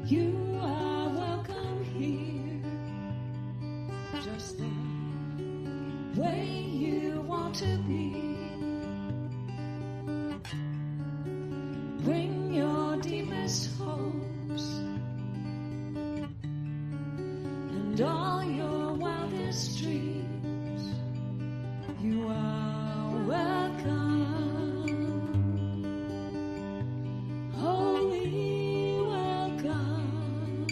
You are welcome here, just the way you want to be. Bring your deepest hopes and all your wildest dreams. You are welcome. Holy welcome.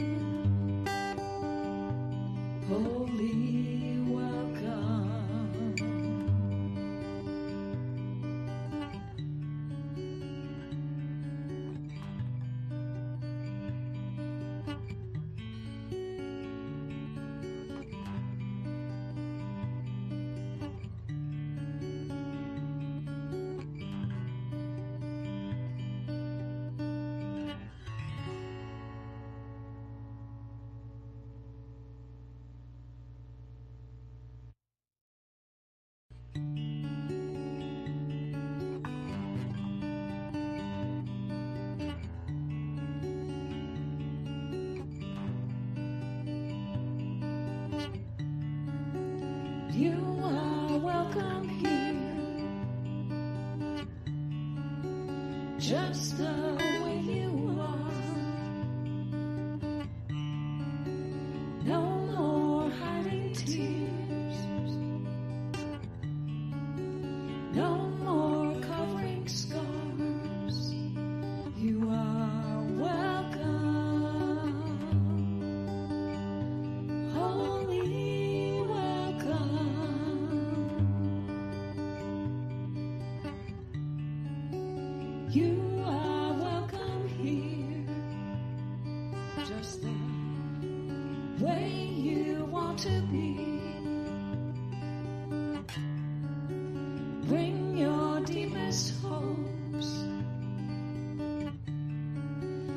Holy welcome. You are welcome here, just the way you are. No more hiding tears, no more covering scars. You are welcome. Holy welcome. You are welcome here, just the way you want to be. Bring your deepest hopes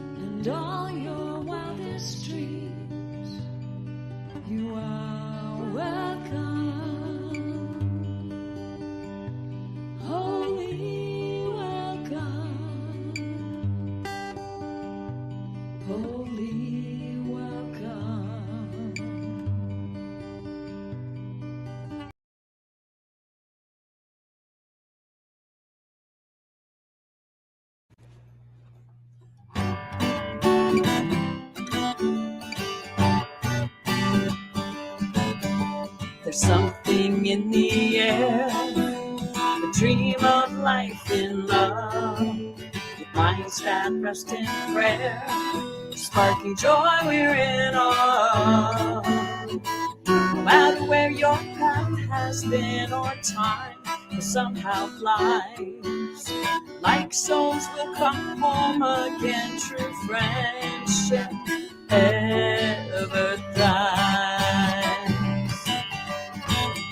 and all your wildest dreams. You are welcome. Holy welcome. Holy welcome. There's something in the air, the dream of life in love, with minds that rest in prayer, sparking joy we're in awe. No matter where your path has been or time will somehow flies, like souls will come home again, true friendship ever thrives.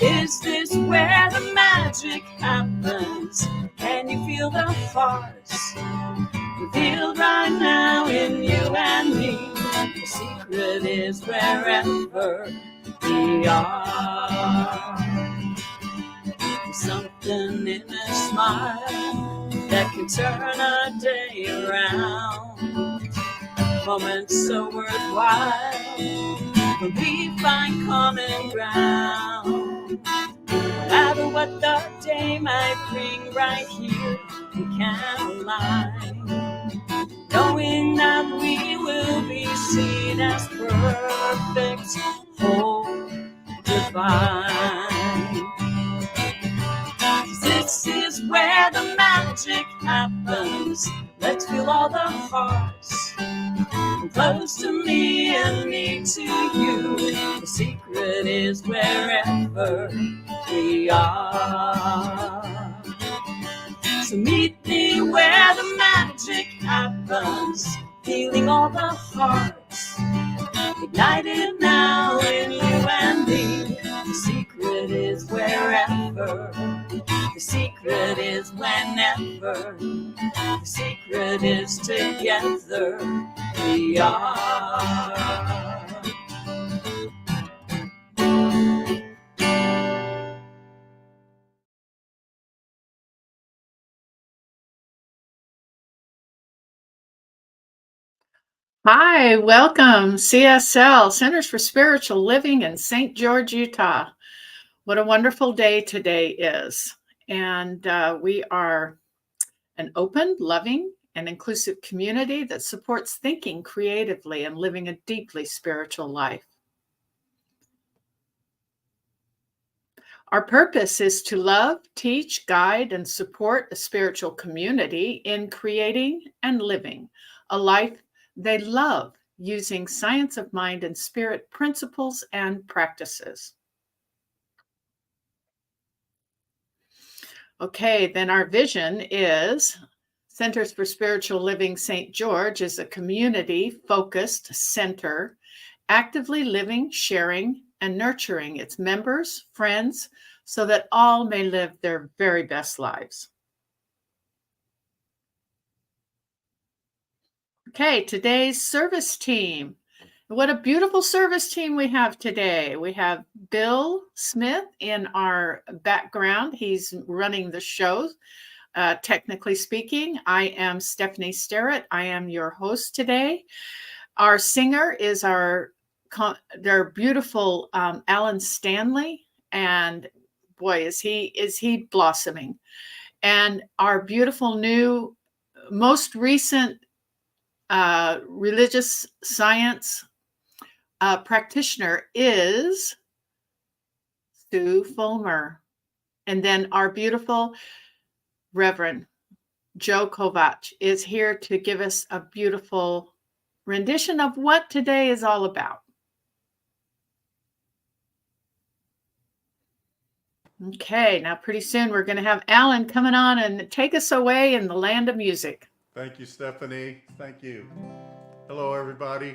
Is this where the magic happens? Can you feel the farce revealed right now in you and me? The secret is wherever we are. There's something in a smile that can turn a day around. Moments so worthwhile when we find common ground. No matter what the day might bring, right here we can align, knowing that we will be seen as perfect, whole, divine. This is where the magic happens. Let's feel all the hearts, from close to me and me to you. The secret is wherever we are. So meet me where the magic happens, healing all the hearts, ignited now in you and me. The secret is wherever, the secret is whenever, the secret is together we are. Hi, welcome, CSL, Centers for Spiritual Living in St. George, Utah. What a wonderful day today is. And we are an open, loving, and inclusive community that supports thinking creatively and living a deeply spiritual life. Our purpose is to love, teach, guide, and support a spiritual community in creating and living a life they love using science of mind and spirit principles and practices. Okay, then our vision is Centers for Spiritual Living St. George is a community-focused center actively living, sharing, and nurturing its members, friends, so that all may live their very best lives. Okay, today's service team. What a beautiful service team we have today. We have Bill Smith in our background. He's running the show, technically speaking. I am Stephanie Sterrett. I am your host today. Our singer is our beautiful Alan Stanley, and boy, is he blossoming. And our beautiful new, most recent religious science practitioner is Sue Fulmer. And then our beautiful Reverend Joe Kovach is here to give us a beautiful rendition of what today is all about. Okay, now pretty soon we're going to have Alan coming on and take us away in the land of music. Thank you, Stephanie. Thank you. Hello, everybody.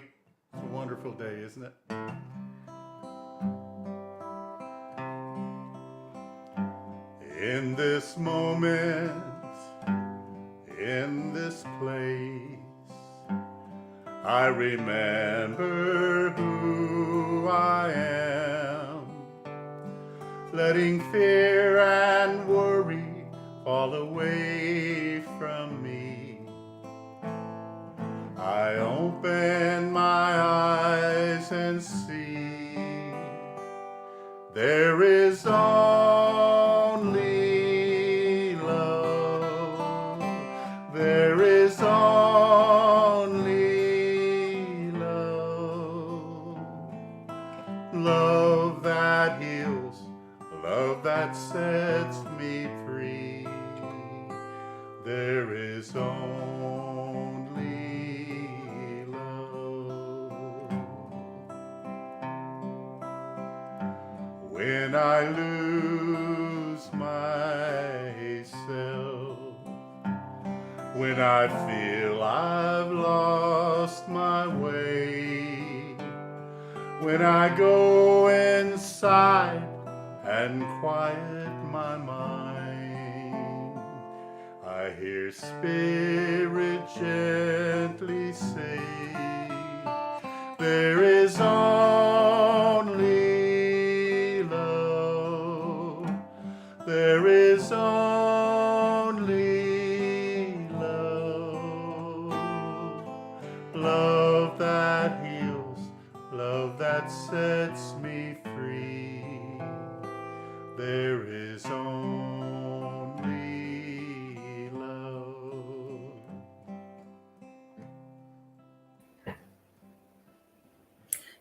It's a wonderful day, isn't it? In this moment, in this place, I remember who I am, letting fear and worry fall away from me. I open my eyes and see there is only love. There is only love. Love that heals, love that sets me free. There is only love. When I lose myself, when I feel I've lost my way, when I go inside and quiet my mind, I hear Spirit gently say, there is only love. There is only love. Love that heals, love that sets me free. There is only love.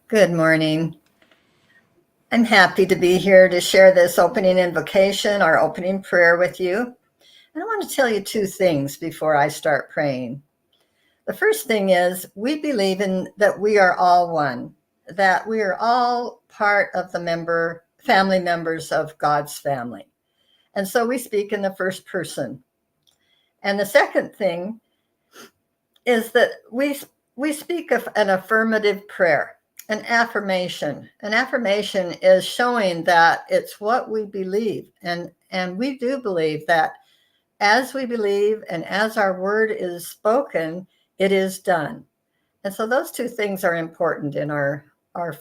Good morning. I'm happy to be here to share this opening invocation, our opening prayer with you. And I want to tell you two things before I start praying. The first thing is we believe in that we are all one, that we are all part of the family members of God's family. And so we speak in the first person. And the second thing is that we speak of an affirmative prayer. An affirmation. An affirmation is showing that it's what we believe. And we do believe that as we believe and as our word is spoken, it is done. And so those two things are important in our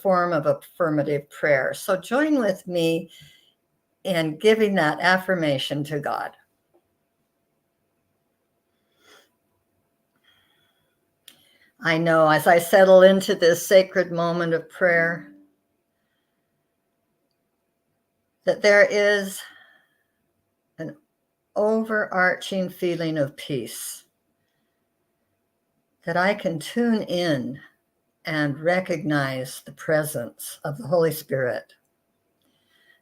form of affirmative prayer. So join with me in giving that affirmation to God. I know as I settle into this sacred moment of prayer that there is an overarching feeling of peace, that I can tune in and recognize the presence of the Holy Spirit.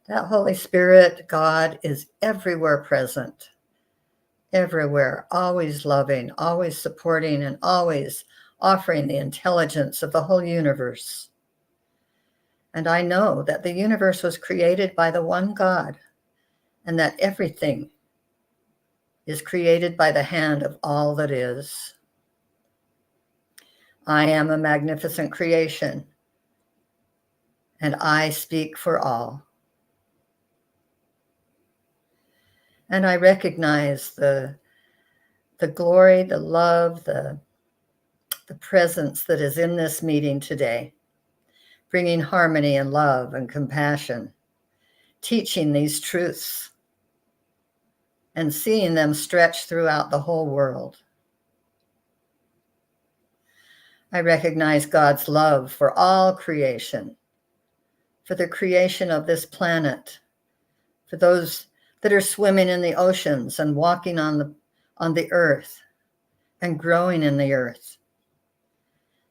That Holy Spirit, God, is everywhere present, everywhere, always loving, always supporting, and always offering the intelligence of the whole universe. And I know that the universe was created by the one God, and that everything is created by the hand of all that is. I am a magnificent creation, and I speak for all. And I recognize the glory, the love, the presence that is in this meeting today, bringing harmony and love and compassion, teaching these truths and seeing them stretch throughout the whole world. I recognize God's love for all creation, for the creation of this planet, for those that are swimming in the oceans and walking on the earth and growing in the earth.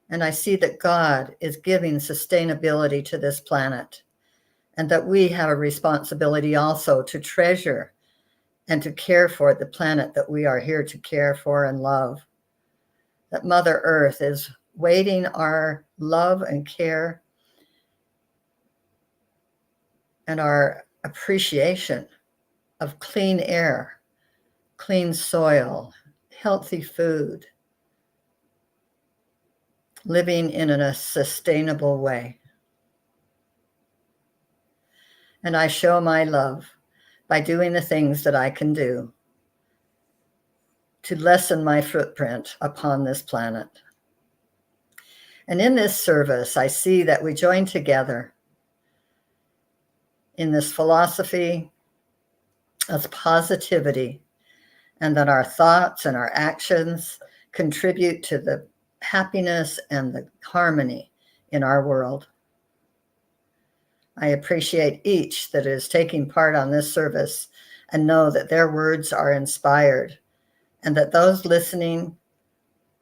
And I see that God is giving sustainability to this planet, and that we have a responsibility also to treasure and to care for the planet that we are here to care for and love. That Mother Earth is waiting our love and care and our appreciation of clean air, clean soil, healthy food, living in a sustainable way. And I show my love by doing the things that I can do to lessen my footprint upon this planet. And in this service, I see that we join together in this philosophy of positivity, and that our thoughts and our actions contribute to the happiness and the harmony in our world. I appreciate each that is taking part on this service and know that their words are inspired, and that those listening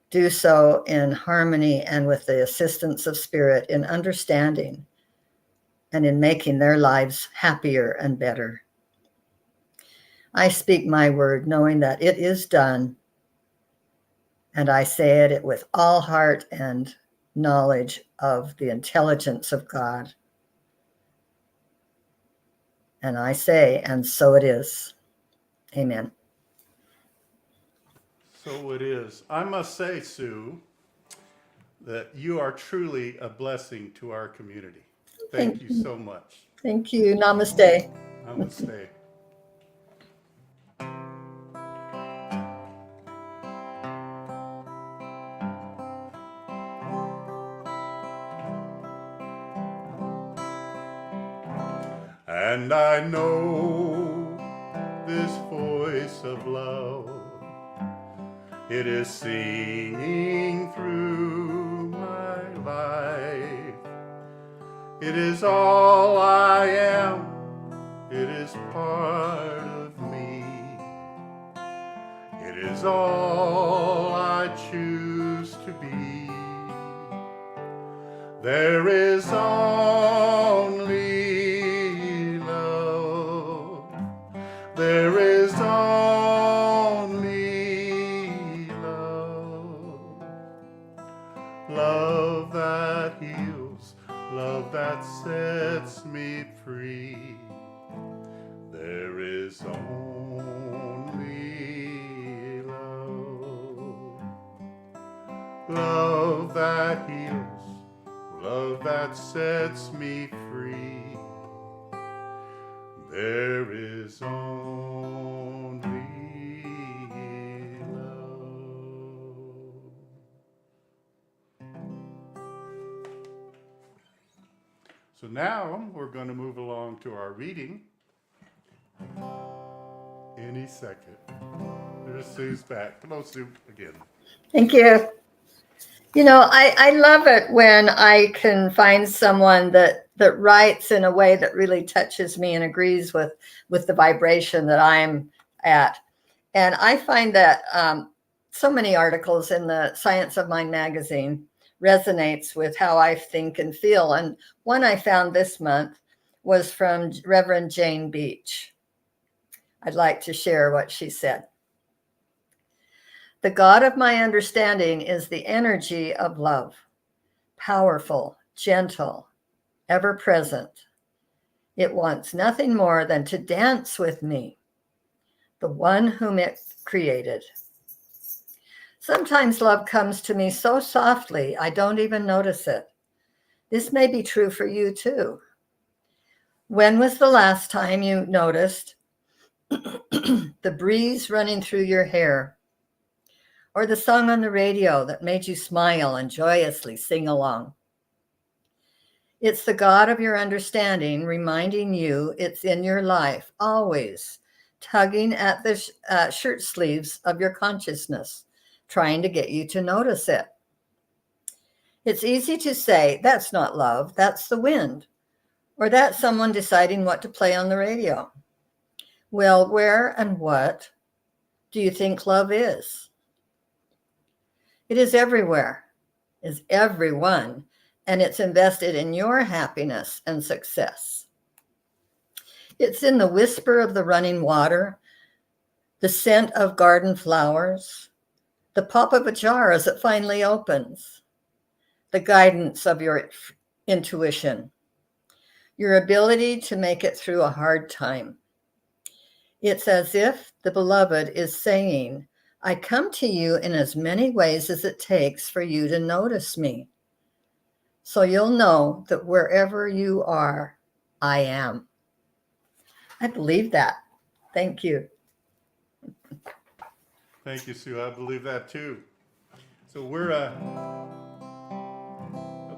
do so in harmony and with the assistance of Spirit, in understanding and in making their lives happier and better. I speak my word knowing that it is done, and I say it with all heart and knowledge of the intelligence of God. And I say, and so it is. Amen. So it is. I must say, Sue, that you are truly a blessing to our community. Thank you so much. Thank you. Namaste. Namaste. And I know this voice of love, it is singing through my life. It is all I am, it is part of me. It is all I choose to be. There is only love. There is only love. Love that heals, love that sets me free. There is only love. Love that heals, love that sets me free. There is only love. So now we're going to move along to our reading. Any second. There's Sue's back. Hello, Sue, again. Thank you. I love it when I can find someone that writes in a way that really touches me and agrees with the vibration that I'm at. And I find that so many articles in the Science of Mind magazine resonates with how I think and feel. And one I found this month was from Reverend Jane Beach. I'd like to share what she said. The God of my understanding is the energy of love, powerful, gentle, ever present. It wants nothing more than to dance with me, the one whom it created. Sometimes love comes to me so softly, I don't even notice it. This may be true for you too. When was the last time you noticed the breeze running through your hair, or the song on the radio that made you smile and joyously sing along? It's the God of your understanding reminding you it's in your life, always tugging at the shirt sleeves of your consciousness, trying to get you to notice it. It's easy to say, that's not love, that's the wind, or that's someone deciding what to play on the radio. Well, where and what do you think love is? It is everywhere, is everyone, and it's invested in your happiness and success. It's in the whisper of the running water, the scent of garden flowers, the pop of a jar as it finally opens, the guidance of your intuition, your ability to make it through a hard time. It's as if the beloved is saying, I come to you in as many ways as it takes for you to notice me. So you'll know that wherever you are, I am. I believe that. Thank you. Thank you, Sue. I believe that too. So we're at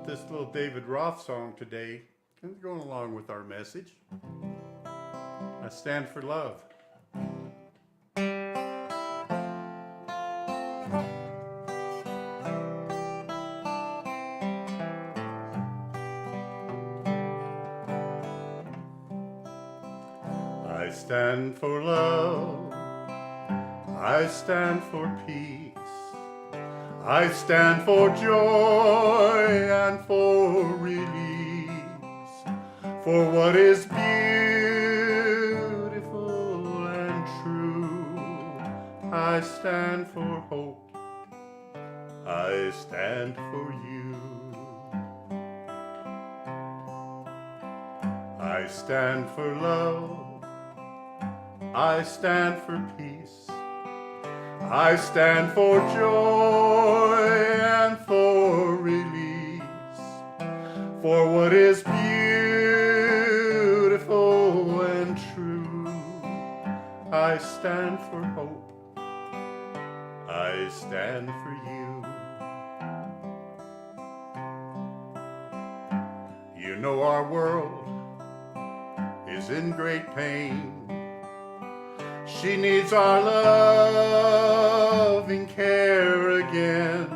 this little David Roth song today, kind of going along with our message. I stand for love. I stand for love. I stand for peace. I stand for joy and for release, for what is beautiful and true. I stand for hope. I stand for you. I stand for love. I stand for peace. I stand for joy and for release, for what is beautiful and true. I stand for hope. I stand for you. You know our world is in great pain. She needs our loving care again.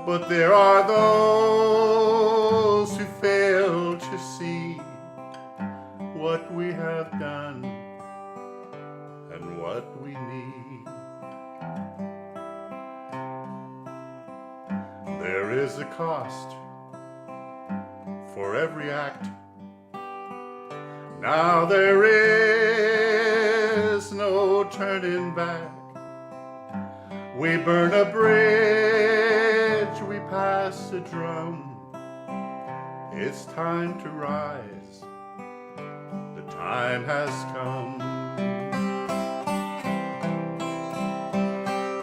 But there are those who fail to see what we have done and what we need. There is a cost for every act. Now there is no turning back. We burn a bridge, we pass a drum. It's time to rise. The time has come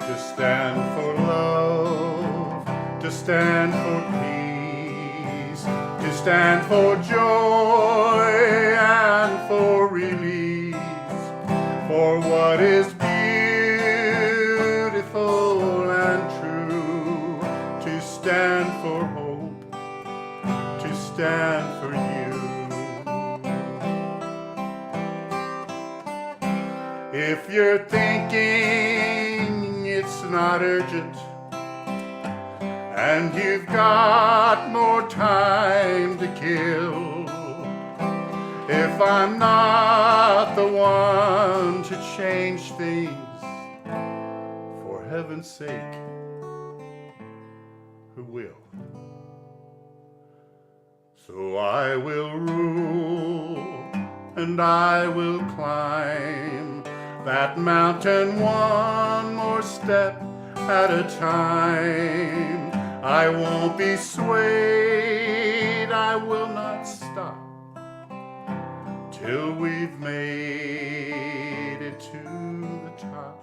to stand for love, to stand for peace, to stand for joy and for release, for what is beautiful and true, to stand for hope, to stand for you. If you're thinking it's not urgent and you've got more time to kill. If I'm not the one to change things, for heaven's sake, who will? So I will rule and I will climb that mountain one more step at a time. I won't be swayed, I will not stop till we've made it to the top,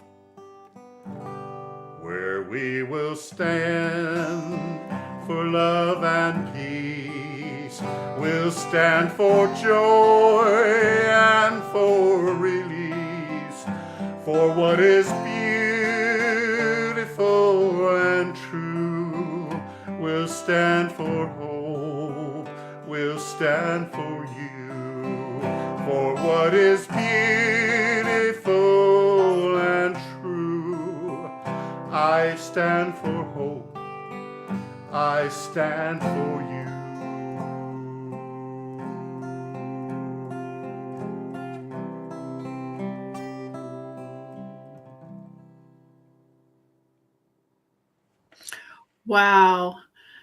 where we will stand for love and peace. We'll stand for joy and for release, for what is beautiful and true. We'll stand for hope, we'll stand for you, for what is beautiful and true. I stand for hope, I stand for you. Wow.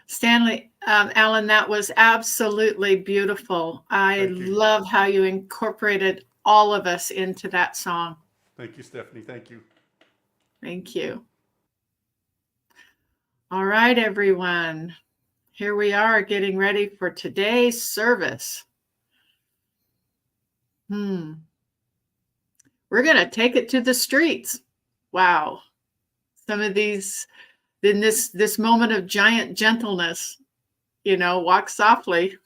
Stanley, Alan, that was absolutely beautiful. I Thank you. love how you incorporated all of us into that song. Thank you, Stephanie. Thank you. Thank you. All right, everyone. Here we are getting ready for today's service. We're going to take it to the streets. Wow. Some of these, in this moment of giant gentleness, walk softly.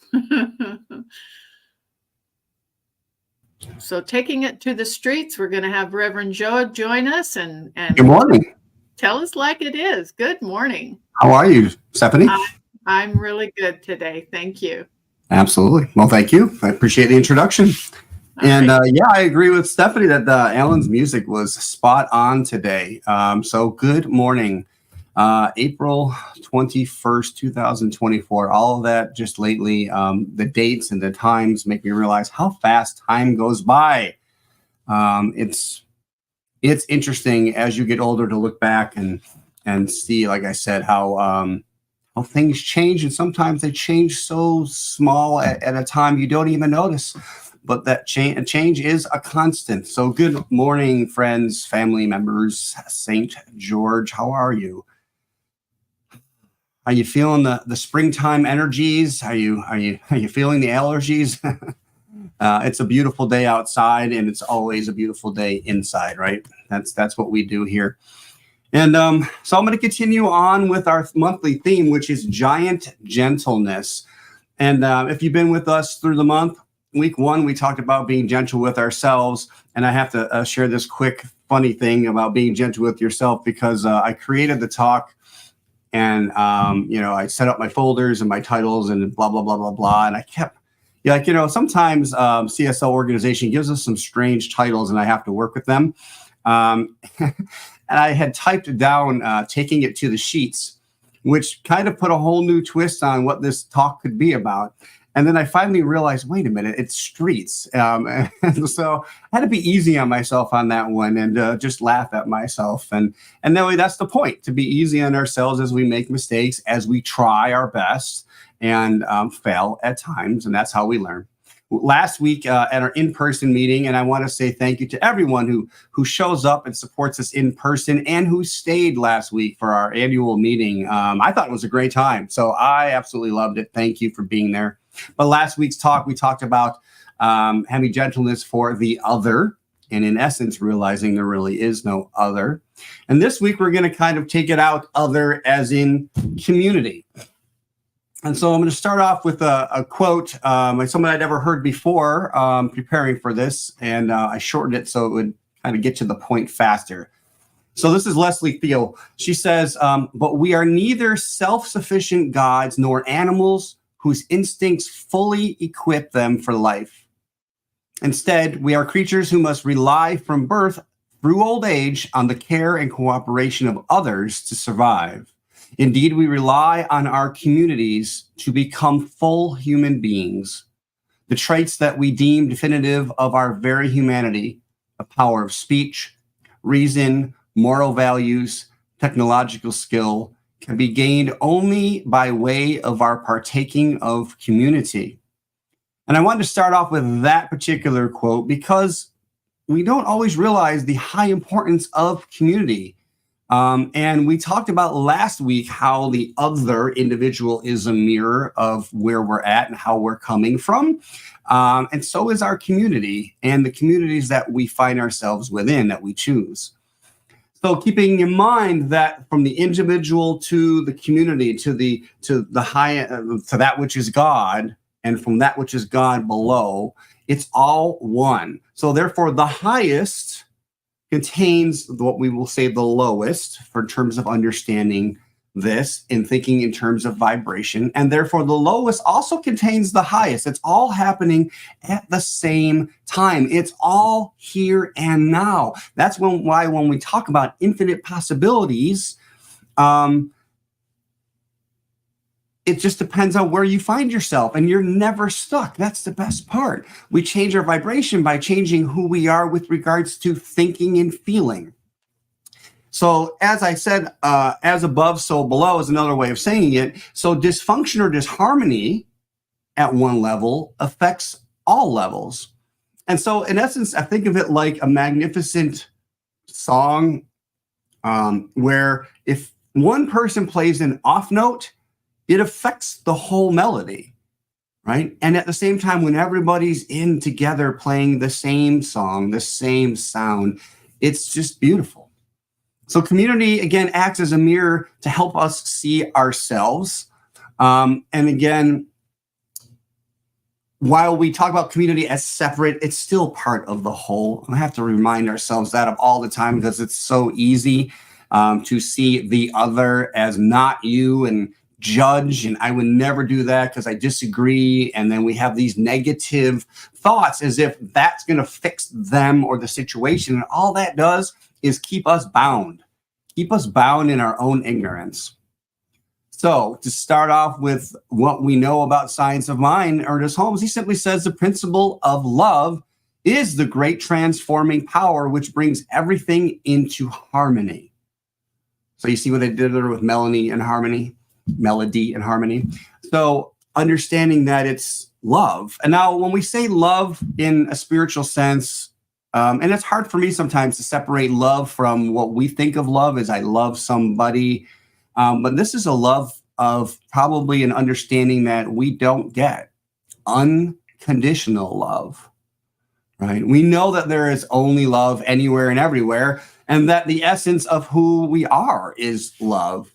So taking it to the streets, we're going to have Reverend Joe join us and Good morning. Tell us like it is. Good morning. How are you, Stephanie? I'm really good today. Thank you. Absolutely. Well, thank you. I appreciate the introduction. And yeah, I agree with Stephanie that Alan's music was spot on today. So good morning. April 21st, 2024. All of that just lately, the dates and the times make me realize how fast time goes by. It's interesting as you get older to look back and see, like I said, how things change, and sometimes they change so small at a time you don't even notice. But that change is a constant. So good morning, friends, family members, St. George. How are you? Are you feeling the springtime energies? Are you feeling the allergies? It's a beautiful day outside, and it's always a beautiful day inside, right? That's what we do here. And so I'm going to continue on with our monthly theme, which is giant gentleness. And if you've been with us through the month, week 1, we talked about being gentle with ourselves. And I have to share this quick, funny thing about being gentle with yourself, because I created the talk and, I set up my folders and my titles and blah, blah, blah, blah, blah. And I kept, sometimes CSL organization gives us some strange titles and I have to work with them. And I had typed down taking it to the sheets, which kind of put a whole new twist on what this talk could be about. And then I finally realized, wait a minute, it's streets. And so I had to be easy on myself on that one and just laugh at myself. And that way, that's the point, to be easy on ourselves as we make mistakes, as we try our best and fail at times. And that's how we learn. Last week at our in-person meeting, and I want to say thank you to everyone who shows up and supports us in person and who stayed last week for our annual meeting. I thought it was a great time. So I absolutely loved it. Thank you for being there. But last week's talk, we talked about having gentleness for the other, and in essence, realizing there really is no other. And this week, we're going to kind of take it out other as in community. And so I'm going to start off with a quote, something I'd never heard before preparing for this, and I shortened it so it would kind of get to the point faster. So this is Leslie Thiel. She says, but we are neither self-sufficient gods nor animals whose instincts fully equip them for life. Instead, we are creatures who must rely from birth through old age on the care and cooperation of others to survive. Indeed, we rely on our communities to become full human beings. The traits that we deem definitive of our very humanity, the power of speech, reason, moral values, technological skill, can be gained only by way of our partaking of community. And I wanted to start off with that particular quote because we don't always realize the high importance of community. And we talked about last week how the other individual is a mirror of where we're at and how we're coming from. And so is our community and the communities that we find ourselves within that we choose. So keeping in mind that from the individual to the community to the high to that which is God, and from that which is God below, it's all one. So therefore, the highest contains what we will say the lowest for terms of understanding this and thinking in terms of vibration. And therefore, the lowest also contains the highest. It's all happening at the same time. It's all here and now. That's why when we talk about infinite possibilities, it just depends on where you find yourself, and you're never stuck. That's the best part. We change our vibration by changing who we are with regards to thinking and feeling. So as I said, as above, so below is another way of saying it. So dysfunction or disharmony at one level affects all levels. And so in essence, I think of it like a magnificent song where if one person plays an off note, it affects the whole melody, right? And at the same time, when everybody's in together playing the same song, the same sound, it's just beautiful. So community, again, acts as a mirror to help us see ourselves. And again, while we talk about community as separate, it's still part of the whole. We have to remind ourselves that of all the time because it's so easy to see the other as not you and judge, and I would never do that because I disagree. And then we have these negative thoughts as if that's going to fix them or the situation. And all that does is keep us bound in our own ignorance. So to start off with what we know about Science of Mind, Ernest Holmes, he simply says the principle of love is the great transforming power which brings everything into harmony. So you see what I did there with melody and harmony. So understanding that it's love. And now when we say love in a spiritual sense, and it's hard for me sometimes to separate love from what we think of love as I love somebody. But this is a love of probably an understanding that we don't get. Unconditional love, right? We know that there is only love anywhere and everywhere, and that the essence of who we are is love.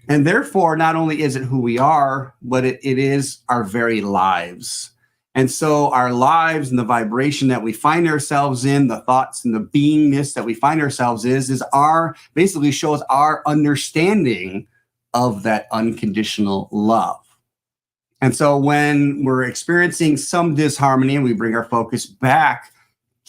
And therefore, not only is it who we are, but it is our very lives. And so our lives and the vibration that we find ourselves in, the thoughts and the beingness that we find ourselves is our, basically shows our understanding of that unconditional love. And so when we're experiencing some disharmony, we bring our focus back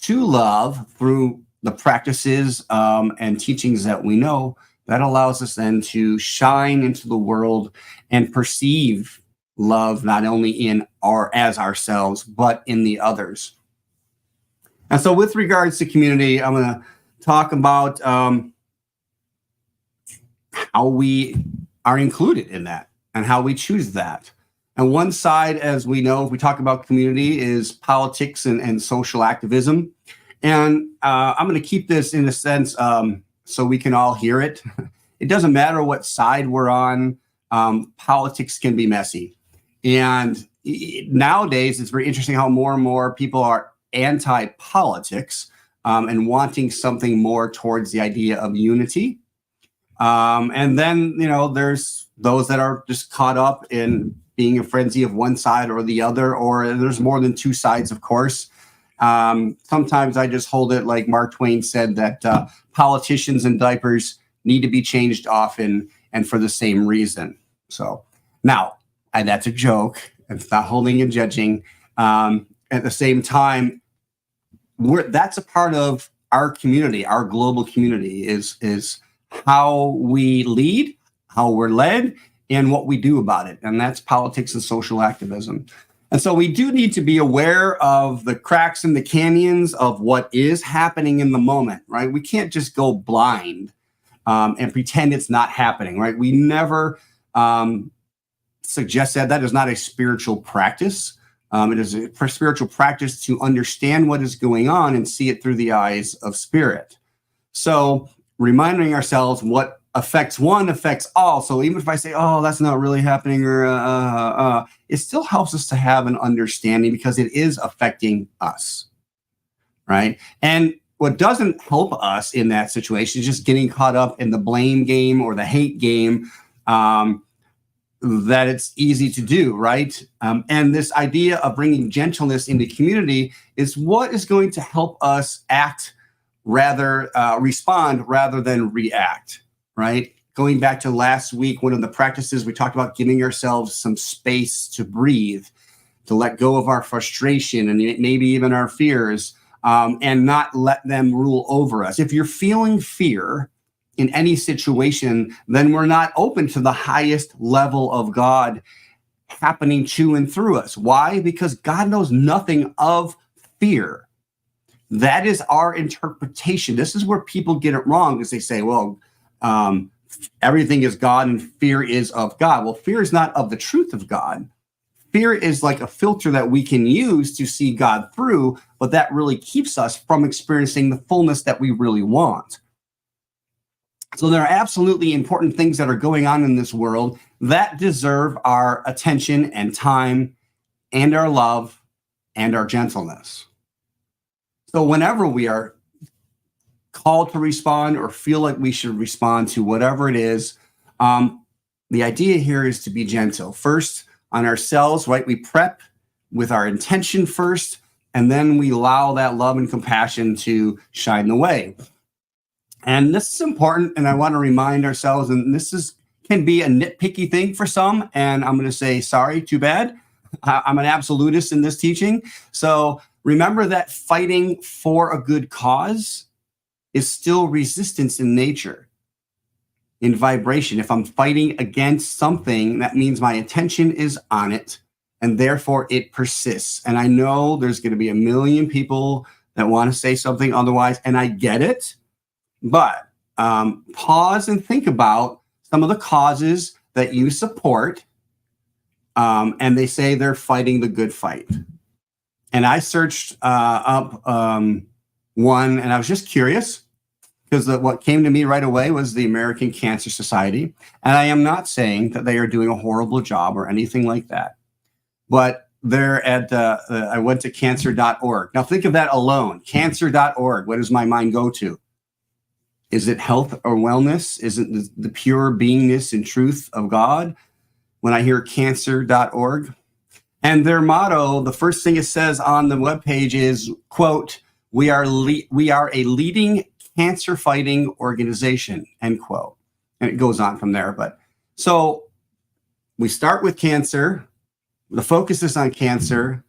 to love through the practices and teachings that we know, that allows us then to shine into the world and perceive love not only in as ourselves, but in the others. And so with regards to community, I'm going to talk about how we are included in that and how we choose that. And one side, as we know, if we talk about community, is politics and social activism. And I'm going to keep this in a sense so we can all hear it. It doesn't matter what side we're on. Politics can be messy. And nowadays, it's very interesting how more and more people are anti-politics and wanting something more towards the idea of unity. And then, there's those that are just caught up in being a frenzy of one side or the other, or there's more than two sides, of course. Sometimes I just hold it like Mark Twain said, that politicians and diapers need to be changed often and for the same reason. So now, and that's a joke. It's not holding and judging. At the same time, that's a part of our community, our global community is how we lead, how we're led and what we do about it. And that's politics and social activism. And so we do need to be aware of the cracks in the canyons of what is happening in the moment, right? We can't just go blind and pretend it's not happening, right? We never suggest that. That is not a spiritual practice. It is a spiritual practice to understand what is going on and see it through the eyes of spirit. So reminding ourselves what affects one affects all. So even if I say, oh, that's not really happening, or it still helps us to have an understanding because it is affecting us, right? And what doesn't help us in that situation is just getting caught up in the blame game or the hate game, that it's easy to do, right? And this idea of bringing gentleness into community is what is going to help us respond rather than react. Right? Going back to last week, one of the practices we talked about giving ourselves some space to breathe, to let go of our frustration and maybe even our fears, and not let them rule over us. If you're feeling fear in any situation, then we're not open to the highest level of God happening to and through us. Why? Because God knows nothing of fear. That is our interpretation. This is where people get it wrong, because they say, well, everything is God and fear is of God. Well, fear is not of the truth of God. Fear is like a filter that we can use to see God through, but that really keeps us from experiencing the fullness that we really want. So there are absolutely important things that are going on in this world that deserve our attention and time and our love and our gentleness. So whenever we are called to respond or feel like we should respond to whatever it is, the idea here is to be gentle. First, on ourselves, right? We prep with our intention first, and then we allow that love and compassion to shine the way. And this is important, and I want to remind ourselves, and can be a nitpicky thing for some, and I'm going to say, sorry, too bad. I'm an absolutist in this teaching. So remember that fighting for a good cause is still resistance in nature, in vibration. If I'm fighting against something, that means my attention is on it, and therefore it persists. And I know there's going to be a million people that want to say something otherwise, and I get it, but pause and think about some of the causes that you support, and they say they're fighting the good fight. And I searched up one, and I was just curious, because what came to me right away was the American Cancer Society. And I am not saying that they are doing a horrible job or anything like that. But they're at, I went to cancer.org. Now think of that alone. Cancer.org. What does my mind go to? Is it health or wellness? Is it the pure beingness and truth of God? When I hear cancer.org. And their motto, the first thing it says on the webpage is, quote, we are a leading cancer fighting organization, end quote. And it goes on from there. But so we start with cancer. The focus is on cancer.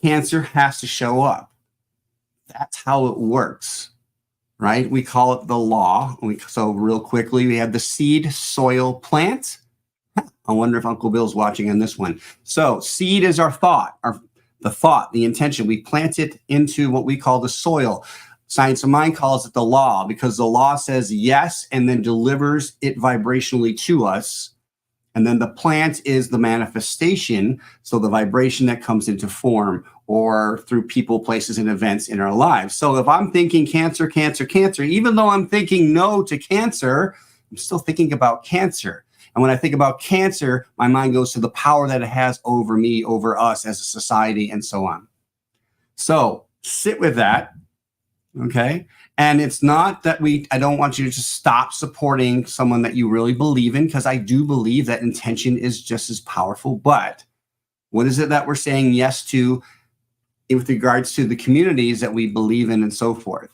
Cancer has to show up. That's how it works, right? We call it the law. So real quickly, we have the seed, soil, plant. I wonder if Uncle Bill's watching on this one. So seed is our thought, the intention. We plant it into what we call the soil. Science of Mind calls it the law, because the law says yes and then delivers it vibrationally to us. And then the plant is the manifestation, so the vibration that comes into form or through people, places, and events in our lives. So if I'm thinking cancer, cancer, cancer, even though I'm thinking no to cancer, I'm still thinking about cancer. And when I think about cancer, my mind goes to the power that it has over me, over us as a society, and so on. So sit with that. Okay. And it's not that I don't want you to stop supporting someone that you really believe in, because I do believe that intention is just as powerful. But what is it that we're saying yes to with regards to the communities that we believe in and so forth?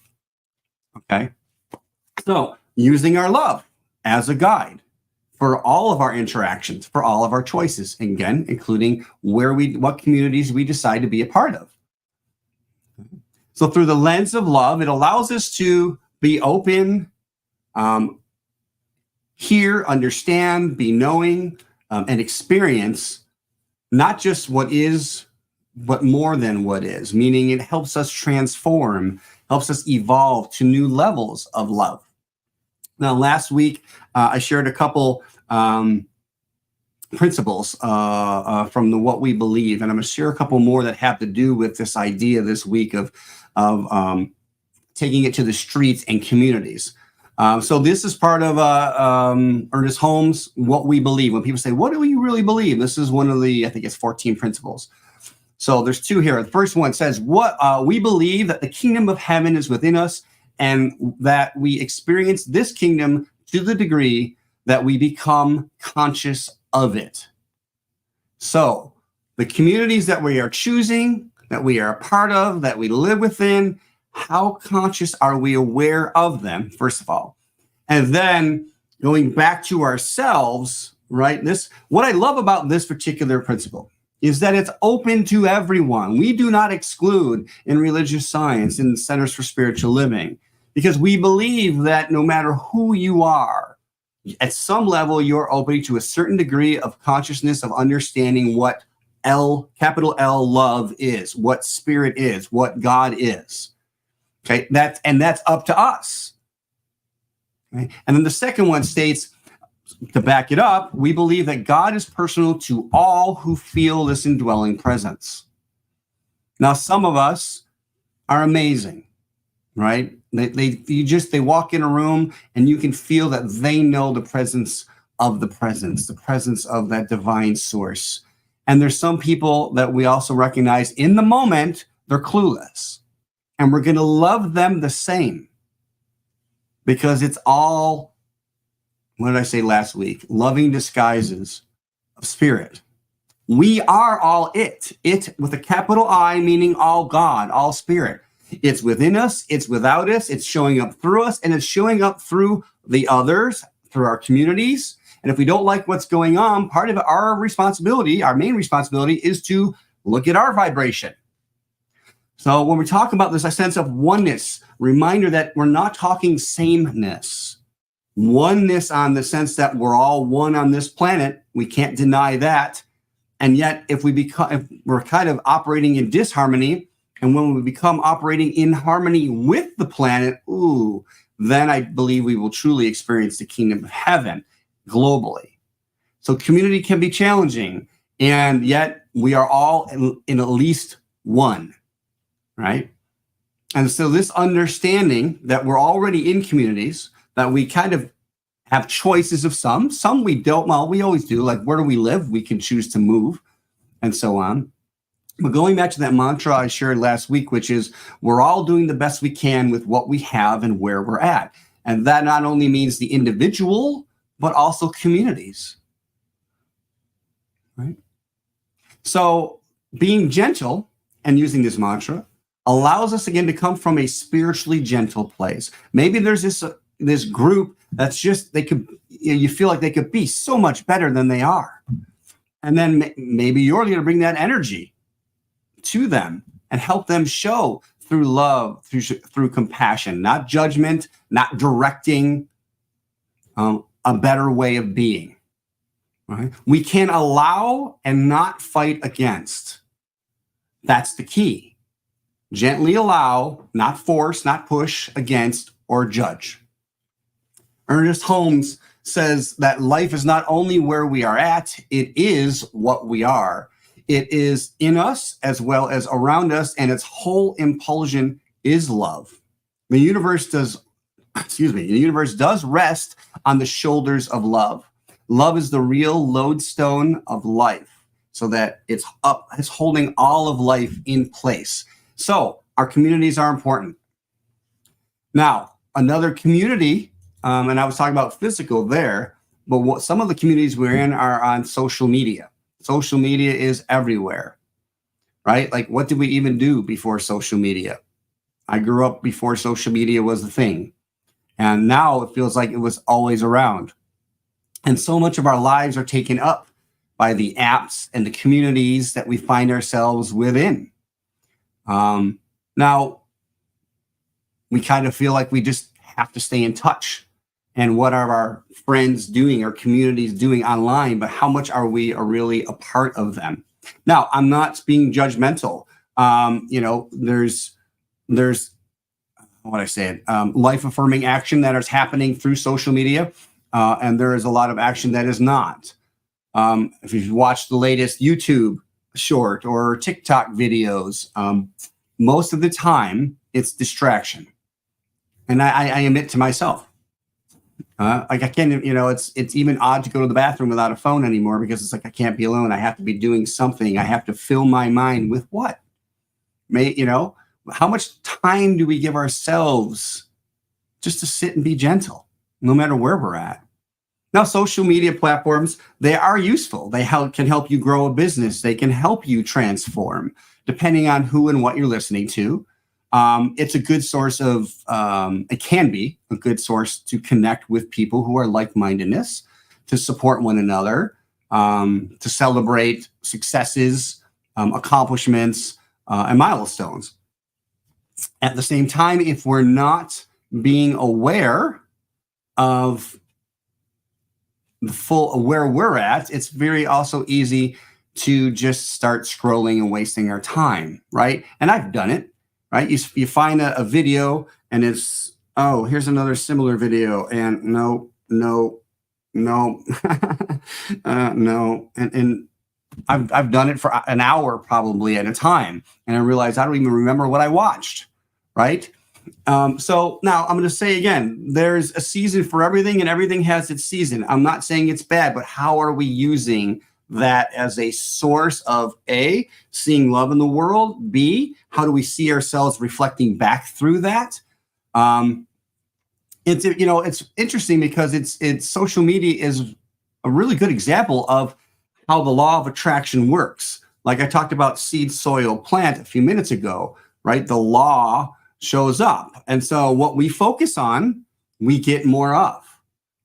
Okay. So using our love as a guide for all of our interactions, for all of our choices, again, including what communities we decide to be a part of. So through the lens of love, it allows us to be open, hear, understand, be knowing, and experience not just what is, but more than what is, meaning it helps us transform, helps us evolve to new levels of love. Now, last week, I shared a couple principles from the What We Believe, and I'm going to share a couple more that have to do with this idea this week of taking it to the streets and communities. So this is part of Ernest Holmes' What We Believe. When people say, what do you really believe? This is one of the, I think it's 14 principles. So there's two here. The first one says, we believe that the kingdom of heaven is within us, and that we experience this kingdom to the degree that we become conscious of it. So the communities that we are choosing, that we are a part of, that we live within, how conscious are we aware of them, first of all? And then going back to ourselves, right? What I love about this particular principle is that it's open to everyone. We do not exclude in religious science, in Centers for Spiritual Living, because we believe that no matter who you are, at some level, you're open to a certain degree of consciousness, of understanding what capital L, love is, what spirit is, what God is. Okay, that's up to us. Okay? And then the second one states, to back it up, we believe that God is personal to all who feel this indwelling presence. Now, some of us are amazing, right? They walk in a room and you can feel that they know the presence of the presence of that divine source. And there's some people that we also recognize in the moment, they're clueless. And we're going to love them the same, because it's all, what did I say last week? Loving disguises of spirit. We are all it with a capital I, meaning all God, all spirit. It's within us, it's without us, it's showing up through us, and it's showing up through the others, through our communities. And if we don't like what's going on, part of our responsibility, our main responsibility, is to look at our vibration. So when we talk about this, a sense of oneness, reminder that we're not talking sameness. Oneness on the sense that we're all one on this planet. We can't deny that. And yet, if we're kind of operating in disharmony, and when we become operating in harmony with the planet, then I believe we will truly experience the kingdom of heaven globally. So community can be challenging, and yet we are all in at least one. Right? And so this understanding that we're already in communities, that we kind of have choices of some we don't, well, we always do, like where do we live? We can choose to move and so on. But going back to that mantra I shared last week, which is we're all doing the best we can with what we have and where we're at. And that not only means the individual, but also communities. Right? So being gentle and using this mantra allows us again to come from a spiritually gentle place. Maybe there's this group that's just, you feel like they could be so much better than they are. And then maybe you're going to bring that energy to them and help them show through love, through compassion, not judgment, not directing, a better way of being. Right? We can allow and not fight against. That's the key. Gently allow, not force, not push against or judge. Ernest Holmes says that life is not only where we are at, it is what we are. It is in us as well as around us, and its whole impulsion is love. The universe does rest on the shoulders of love. Love is the real lodestone of life, so that it's holding all of life in place. So our communities are important. Now, another community, and I was talking about physical there, but some of the communities we're in are on social media. Social media is everywhere, right? Like, what did we even do before social media? I grew up before social media was a thing. And now it feels like it was always around. And so much of our lives are taken up by the apps and the communities that we find ourselves within. Now, we kind of feel like we just have to stay in touch. and what are our friends doing, our communities doing online, but how much are we really a part of them? Now, I'm not being judgmental. There's what I say, life affirming action that is happening through social media, and there is a lot of action that is not. If you've watched the latest YouTube short or TikTok videos, most of the time it's distraction. And I admit to myself, I can't, it's even odd to go to the bathroom without a phone anymore, because it's like, I can't be alone. I have to be doing something. I have to fill my mind with what? How much time do we give ourselves just to sit and be gentle, no matter where we're at? Now, social media platforms, they are useful. They can help you grow a business. They can help you transform, depending on who and what you're listening to. It's a good source of, it can be a good source to connect with people who are like-mindedness, to support one another, to celebrate successes, accomplishments, and milestones. At the same time, if we're not being aware of where we're at, it's very also easy to just start scrolling and wasting our time, right? And I've done it, right? You find a video and it's, oh, here's another similar video, and no, no. And I've done it for an hour probably at a time, and I realized I don't even remember what I watched, right? So now I'm going to say again, there's a season for everything, and everything has its season. I'm not saying it's bad, but how are we using that as a source of A, seeing love in the world, B, how do we see ourselves reflecting back through that? It's interesting because it's social media is a really good example of how the law of attraction works. Like I talked about seed, soil, plant a few minutes ago, right? The law shows up. And so what we focus on, we get more of,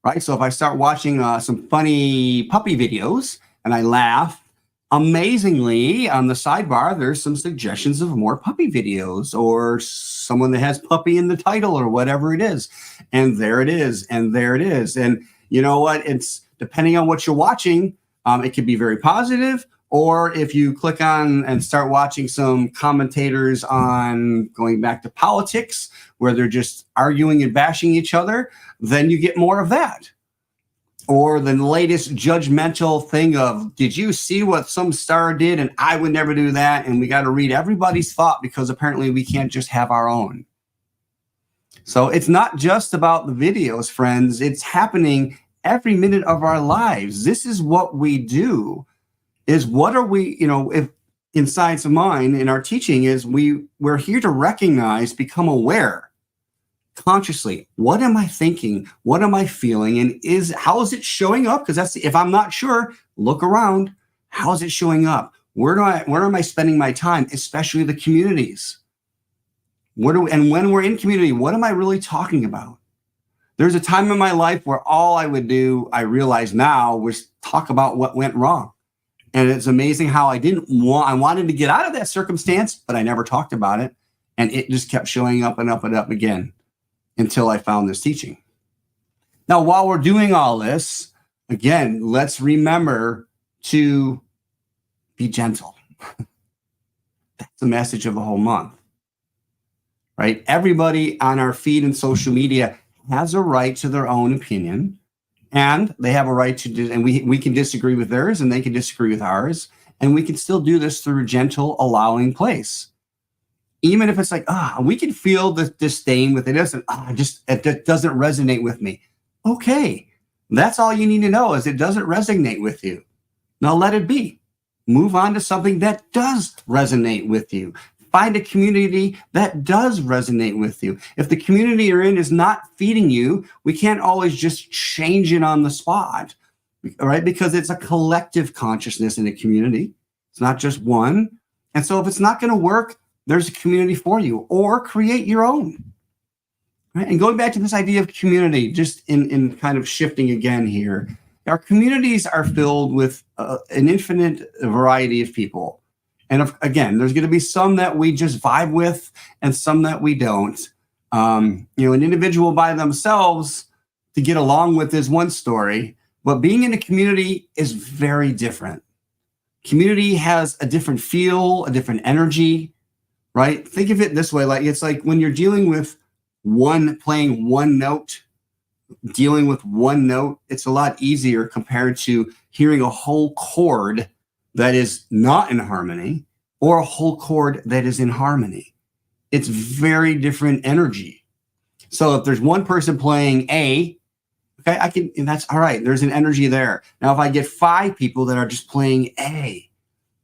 right? So if I start watching some funny puppy videos and I laugh, amazingly on the sidebar, there's some suggestions of more puppy videos, or someone that has puppy in the title or whatever it is. And there it is. And there it is. And you know what? It's depending on what you're watching, it could be very positive, or if you click on and start watching some commentators on going back to politics where they're just arguing and bashing each other, then you get more of that. Or the latest judgmental thing of, did you see what some star did? And I would never do that. And we got to read everybody's thought because apparently we can't just have our own. So it's not just about the videos, friends. It's happening every minute of our lives. This is what we do, is what are we, if in Science of Mind, in our teaching is we're here to recognize, become aware consciously. What am I thinking? What am I feeling? And how is it showing up? Because if I'm not sure, look around. How is it showing up? Where am I spending my time? Especially the communities. And when we're in community, what am I really talking about? There's a time in my life where all I would do, I realize now, was talk about what went wrong. And it's amazing how I wanted to get out of that circumstance, but I never talked about it. And it just kept showing up and up and up again until I found this teaching. Now, while we're doing all this, again, let's remember to be gentle. That's the message of the whole month, right? Everybody on our feed and social media has a right to their own opinion, and they have a right to and we can disagree with theirs, and they can disagree with ours, and we can still do this through a gentle, allowing place. Even if it's like, we can feel the disdain with it, it doesn't resonate with me. Okay, that's all you need to know, is it doesn't resonate with you. Now let it be. Move on to something that does resonate with you. Find a community that does resonate with you. If the community you're in is not feeding you, we can't always just change it on the spot, all right? Because it's a collective consciousness in a community. It's not just one. And so if it's not going to work, there's a community for you, or create your own. Right? And going back to this idea of community, just in kind of shifting again here, our communities are filled with an infinite variety of people. And again, there's going to be some that we just vibe with and some that we don't. An individual by themselves, to get along with is one story, but being in a community is very different. Community has a different feel, a different energy, right? Think of it this way, like it's like when you're dealing with playing one note, dealing with one note, it's a lot easier compared to hearing a whole chord that is not in harmony or a whole chord that is in harmony. It's very different energy. So if there's one person playing A, okay, and that's all right. There's an energy there. Now, if I get 5 people that are just playing A,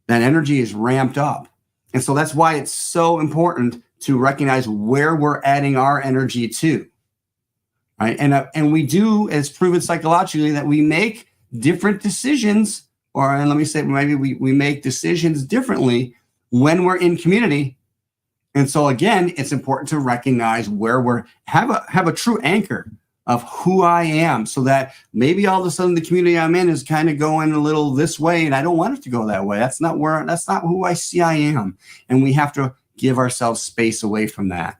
that energy is ramped up. And so that's why it's so important to recognize where we're adding our energy to, right? And we do, as proven psychologically, that we make different decisions, and let me say, maybe we make decisions differently when we're in community. And so again, it's important to recognize where have a true anchor of who I am, so that maybe all of a sudden the community I'm in is kind of going a little this way, and I don't want it to go that way. That's not who I see I am. And we have to give ourselves space away from that.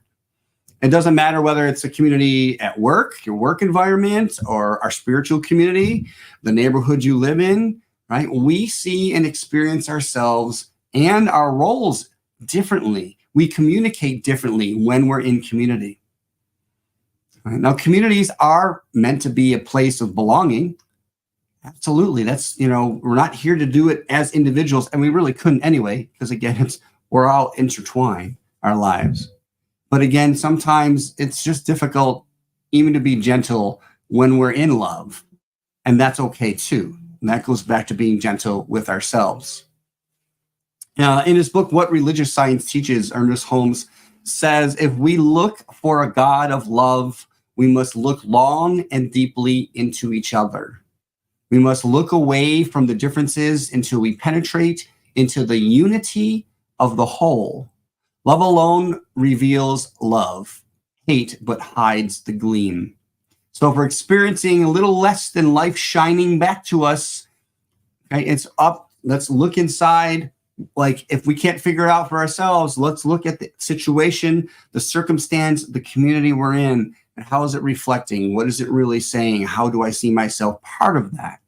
It doesn't matter whether it's a community at work, your work environment, or our spiritual community, the neighborhood you live in, right? We see and experience ourselves and our roles differently. We communicate differently when we're in community. Right? Now, communities are meant to be a place of belonging. Absolutely. That's, we're not here to do it as individuals, and we really couldn't anyway, because again, we're all intertwined, our lives. But again, sometimes it's just difficult even to be gentle when we're in love. And that's okay too. And that goes back to being gentle with ourselves. In his book, What Religious Science Teaches, Ernest Holmes says, if we look for a God of love, we must look long and deeply into each other. We must look away from the differences until we penetrate into the unity of the whole. Love alone reveals love. Hate but hides the gleam. So if we're experiencing a little less than life shining back to us, okay, it's up. Let's look inside. Like if we can't figure it out for ourselves, let's look at the situation, the circumstance, the community we're in, and how is it reflecting? What is it really saying? How do I see myself part of that?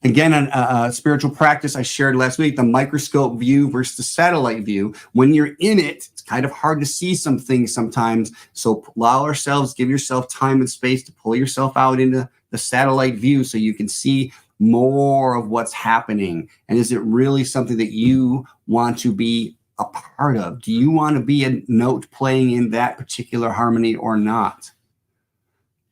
Again, a spiritual practice I shared last week, the microscope view versus the satellite view. When you're in it, it's kind of hard to see some things sometimes. So give yourself time and space to pull yourself out into the satellite view so you can see more of what's happening. And is it really something that you want to be a part of? Do you want to be a note playing in that particular harmony or not?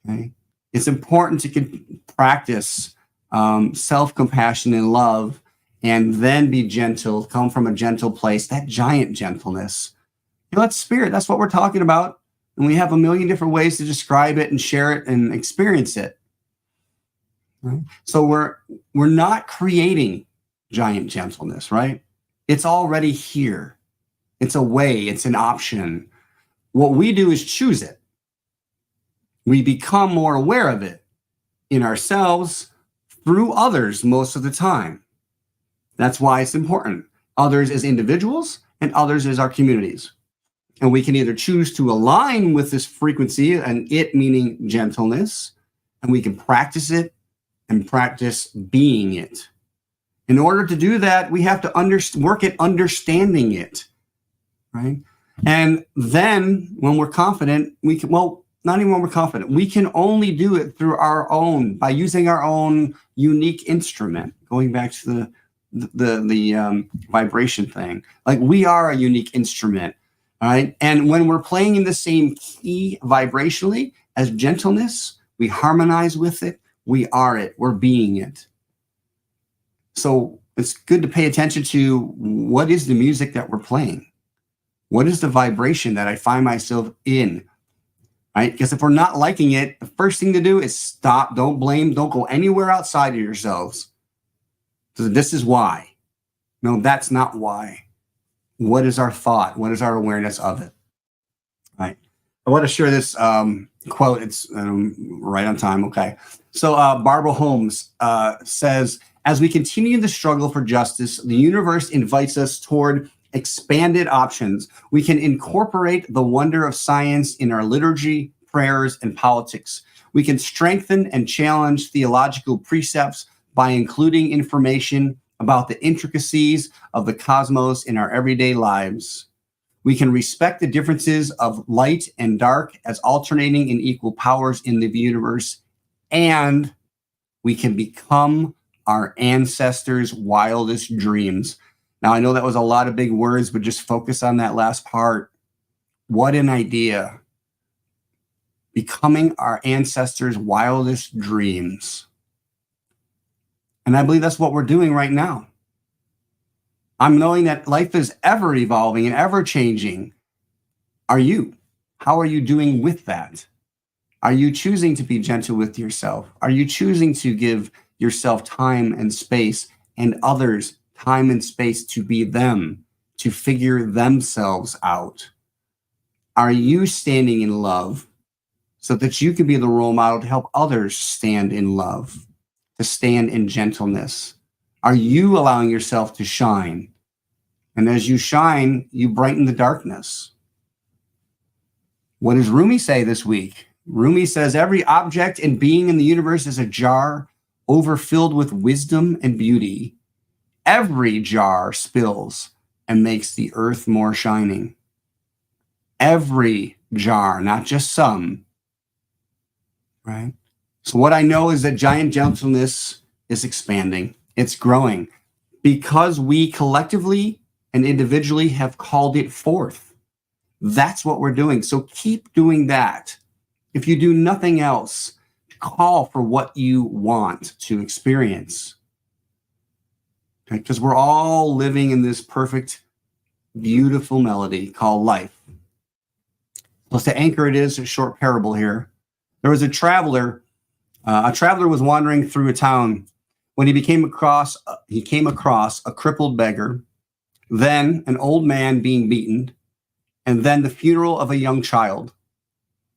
Okay. It's important to practice self-compassion and love, and then be gentle, come from a gentle place, that giant gentleness. That's spirit. That's what we're talking about. And we have a million different ways to describe it and share it and experience it. Right? So we're not creating giant gentleness, right? It's already here. It's a way, it's an option. What we do is choose it. We become more aware of it in ourselves, through others most of the time. That's why it's important. Others as individuals and others as our communities. And we can either choose to align with this frequency, and it meaning gentleness, and we can practice it and practice being it. In order to do that, we have to work at understanding it, right? And then when we're confident, not even when we're confident, we can only do it by using our own unique instrument, going back to the vibration thing. Like we are a unique instrument, all right? And when we're playing in the same key vibrationally as gentleness, we harmonize with it, we are it, we're being it. So it's good to pay attention to what is the music that we're playing? What is the vibration that I find myself in? Right? Because if we're not liking it, the first thing to do is stop. Don't blame. Don't go anywhere outside of yourselves. So this is why. No, that's not why. What is our thought? What is our awareness of it? Right. I want to share this quote. It's right on time. Okay. So Barbara Holmes says, as we continue the struggle for justice, the universe invites us toward expanded options. We can incorporate the wonder of science in our liturgy, prayers, and politics. We can strengthen and challenge theological precepts by including information about the intricacies of the cosmos in our everyday lives. We can respect the differences of light and dark as alternating and equal powers in the universe, and we can become our ancestors' wildest dreams. Now, I know that was a lot of big words, but just focus on that last part. What an idea. Becoming our ancestors' wildest dreams. And I believe that's what we're doing right now. I'm knowing that life is ever evolving and ever changing. Are you? How are you doing with that? Are you choosing to be gentle with yourself? Are you choosing to give yourself time and space and others time and space to be them, to figure themselves out? Are you standing in love so that you can be the role model to help others stand in love, to stand in gentleness? Are you allowing yourself to shine? And as you shine, you brighten the darkness. What does Rumi say this week? Rumi says, every object and being in the universe is a jar overfilled with wisdom and beauty. Every jar spills and makes the earth more shining. Every jar, not just some. Right? So what I know is that giant gentleness is expanding. It's growing because we collectively and individually have called it forth. That's what we're doing. So keep doing that. If you do nothing else, call for what you want to experience. Okay? Because we're all living in this perfect, beautiful melody called life. Plus, to anchor it is a short parable here. There was a traveler. A traveler was wandering through a town when he came across a crippled beggar, then an old man being beaten, and then the funeral of a young child.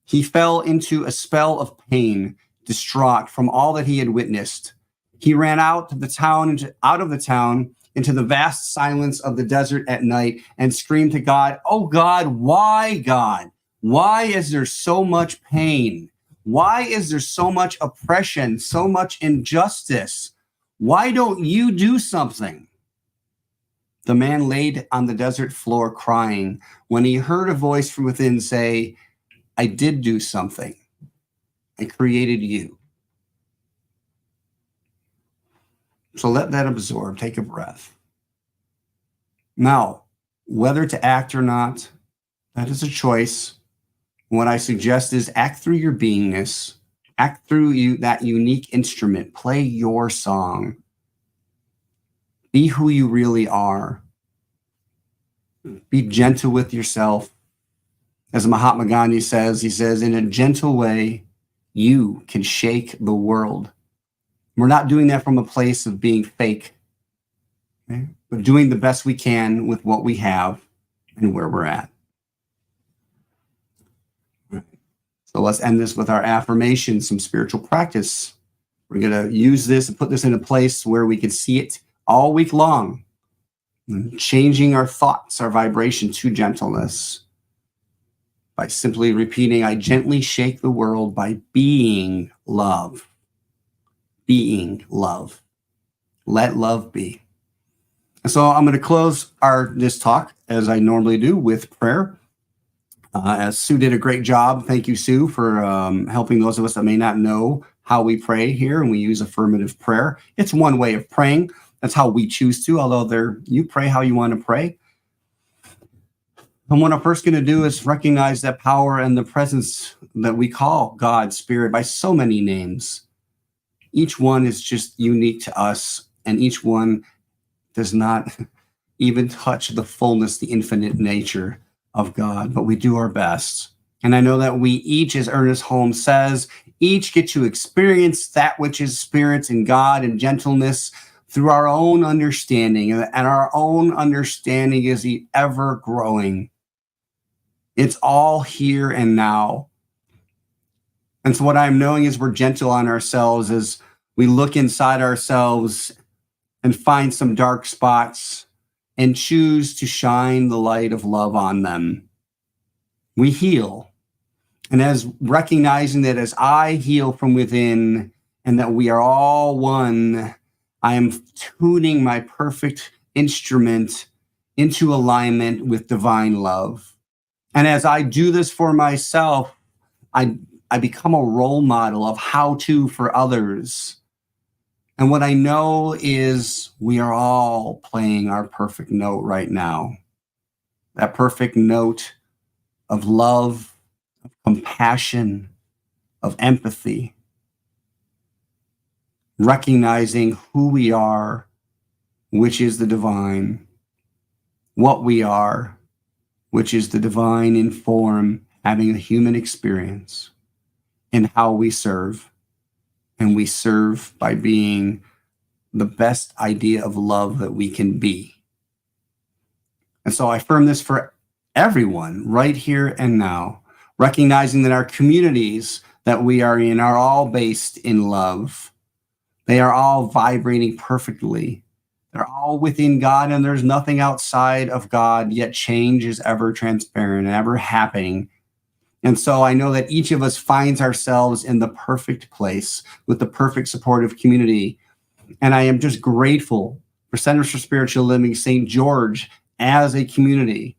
He fell into a spell of pain, distraught from all that he had witnessed. He ran out of the town, into the vast silence of the desert at night, and screamed to God, "Oh God, why, God? Why is there so much pain? Why is there so much oppression, so much injustice? Why don't you do something?" The man laid on the desert floor crying when he heard a voice from within say, "I did do something. I created you." So let that absorb. Take a breath. Now, whether to act or not, that is a choice. What I suggest is act through your beingness. Act through that unique instrument. Play your song. Be who you really are. Be gentle with yourself. As Mahatma Gandhi says, he says, in a gentle way, you can shake the world. We're not doing that from a place of being fake. Okay? We're doing the best we can with what we have and where we're at. So let's end this with our affirmation, some spiritual practice. We're going to use this and put this in a place where we can see it all week long, changing our thoughts, our vibration to gentleness by simply repeating, I gently shake the world by being love. Being love. Let love be. And so I'm going to close this talk, as I normally do, with prayer. As Sue did a great job. Thank you, Sue, for helping those of us that may not know how we pray here, and we use affirmative prayer. It's one way of praying. That's how we choose to, although you pray how you want to pray. And what I'm first going to do is recognize that power and the presence that we call God, Spirit, by so many names. Each one is just unique to us, and each one does not even touch the fullness, the infinite nature of God, but we do our best. And I know that we each, as Ernest Holmes says, each get to experience that which is spirit and God and gentleness through our own understanding, and our own understanding is ever growing. It's all here and now. And so what I'm knowing is we're gentle on ourselves as we look inside ourselves and find some dark spots and choose to shine the light of love on them. We heal. And as recognizing that as I heal from within and that we are all one, I am tuning my perfect instrument into alignment with divine love. And as I do this for myself, I become a role model of how to for others. And what I know is we are all playing our perfect note right now. That perfect note of love, of compassion, of empathy. Recognizing who we are, which is the divine, what we are, which is the divine in form, having a human experience, and how we serve. And we serve by being the best idea of love that we can be. And so I affirm this for everyone right here and now, recognizing that our communities that we are in are all based in love. They are all vibrating perfectly. They're all within God, and there's nothing outside of God, yet change is ever transparent and ever happening. And so I know that each of us finds ourselves in the perfect place with the perfect supportive community. And I am just grateful for Centers for Spiritual Living St. George as a community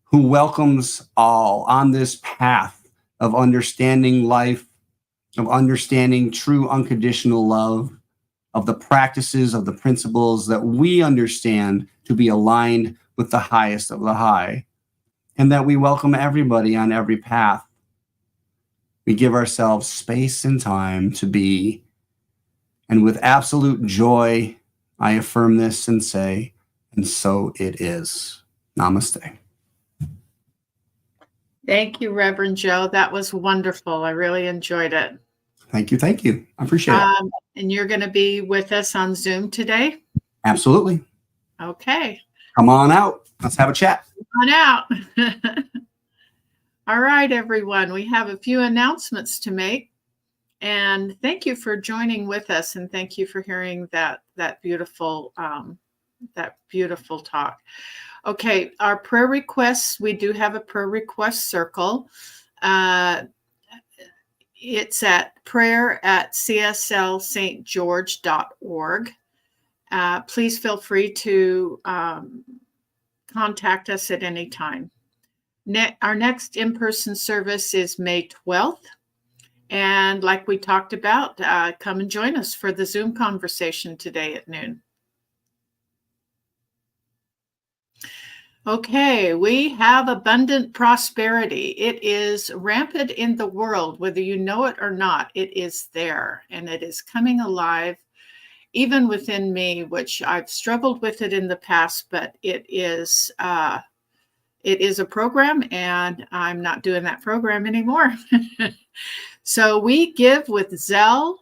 who welcomes all on this path of understanding life, of understanding true unconditional love, of the practices, of the principles that we understand to be aligned with the highest of the high, and that we welcome everybody on every path. We give ourselves space and time to be, and with absolute joy, I affirm this and say, and so it is. Namaste. Thank you, Reverend Joe. That was wonderful. I really enjoyed it. Thank you. Thank you. I appreciate it. And you're going to be with us on Zoom today? Absolutely. Okay. Come on out. Let's have a chat. Come on out. All right, everyone. We have a few announcements to make. And thank you for joining with us. And thank you for hearing that beautiful talk. Okay, our prayer requests. We do have a prayer request circle. It's at prayer@cslstgeorge.org. Please feel free to contact us at any time. Our next in-person service is May 12th. And like we talked about, come and join us for the Zoom conversation today at noon. Okay, we have abundant prosperity. It is rampant in the world, whether you know it or not. It is there, and it is coming alive, even within me, which I've struggled with it in the past, but it is a program, and I'm not doing that program anymore. So we give with Zelle.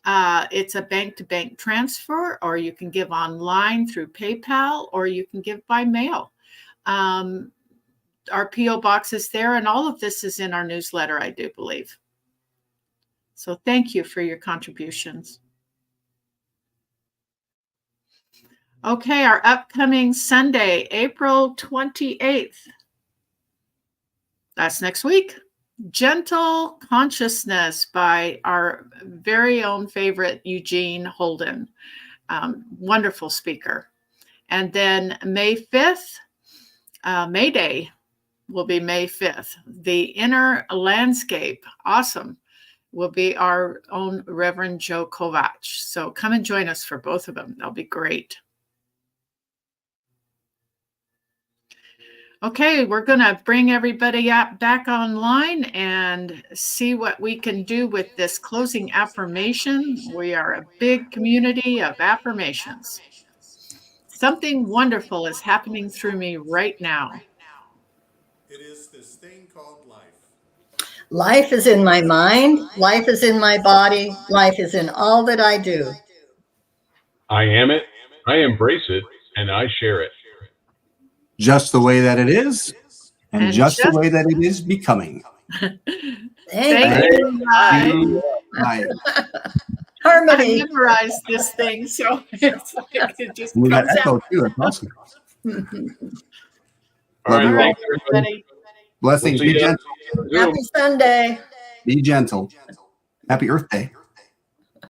It's a bank-to-bank transfer, or you can give online through PayPal, or you can give by mail. Our P.O. box is there, and all of this is in our newsletter, I do believe. So thank you for your contributions. Okay, our upcoming Sunday, April 28th. That's next week. Gentle Consciousness by our very own favorite Eugene Holden. Wonderful speaker. And then May 5th, May Day will be May 5th. The Inner Landscape, awesome, will be our own Reverend Joe Kovach. So come and join us for both of them. That'll be great. Okay, we're going to bring everybody back online and see what we can do with this closing affirmation. We are a big community of affirmations. Something wonderful is happening through me right now. It is this thing called life. Life is in my mind. Life is in my body. Life is in all that I do. I am it. I embrace it, and I share it. Just the way that it is, and just the way that it is becoming. Thank you. Right. Harmony. I memorized this thing, so it's like it just We got comes echo out. too. That's awesome. All right, All right, thanks, everybody. everybody. Blessings. We'll see Be you on gentle. Zoom. Happy Sunday. Be gentle. Happy Earth Day.